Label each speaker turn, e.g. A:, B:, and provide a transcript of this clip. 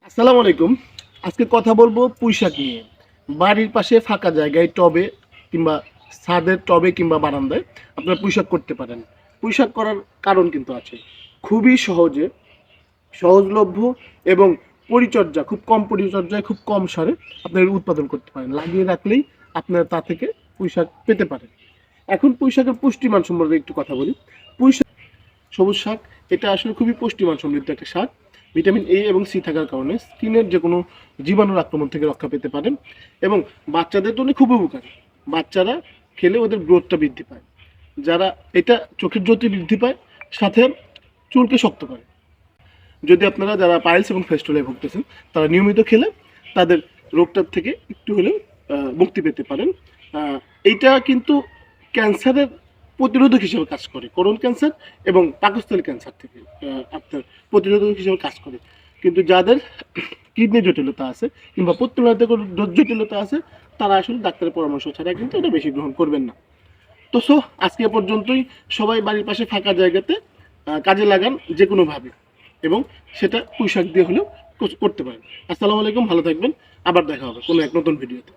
A: আসসালামু আলাইকুম। আজকে কথা বলবো পুঁইশাক নিয়ে। বাড়ির পাশে ফাঁকা জায়গায় টবে কিংবা ছাদের টবে কিংবা বারান্দায় আপনারা পুঁইশাক করতে পারেন। পুঁইশাক করার কারণ কিন্তু আছে। খুবই সহজে, সহজলভ্য এবং পরিচর্যা খুব কম পরিচর্যায় খুব কম সারে আপনারা উৎপাদন করতে পারেন। লাগিয়ে রাখলেই আপনারা তা থেকে পুঁইশাক পেতে পারেন। এখন পুঁইশাকের পুষ্টিমান সম্পর্কে একটু কথা বলি। পুঁইশাক সবুজ শাক, এটা আসলে খুবই পুষ্টিমান সমৃদ্ধ একটা শাক। ভিটামিন এ এবং সি থাকার কারণে স্কিনের যে কোনো জীবাণুর আক্রমণ থেকে রক্ষা পেতে পারেন এবং বাচ্চাদের জন্য খুব উপকারী। বাচ্চারা খেলে ওদের গ্রোথটা বৃদ্ধি পায়। যারা এটা চোখের জ্যোতি বৃদ্ধি পায়, সাথে চুলকে শক্ত করে। যদি আপনারা যারা পাইলস এবং ফেস্টুলায় ভুগতেছেন তারা নিয়মিত খেলে তাদের রোগটার থেকে একটু হলেও মুক্তি পেতে পারেন। এইটা কিন্তু ক্যান্সারের প্রতিরোধক হিসেবে কাজ করে, কোলন ক্যান্সার এবং পাকস্থলী ক্যান্সার থেকে আপনার প্রতিরোধক হিসেবে কাজ করে। কিন্তু যাদের কিডনি জটিলতা আছে কিংবা প্রত্যেক জটিলতা আছে তারা আসলে ডাক্তারের পরামর্শ ছাড়া কিন্তু এটা বেশি গ্রহণ করবেন না। তো আজকে এ পর্যন্তই। সবাই বাড়ির পাশে ফাঁকা জায়গাতে কাজে লাগান যে কোনোভাবে, এবং সেটা পুঁইশাক দিয়ে হলেও করতে পারেন। আসসালামু আলাইকুম, ভালো থাকবেন। আবার দেখা হবে কোনো এক নতুন ভিডিওতে।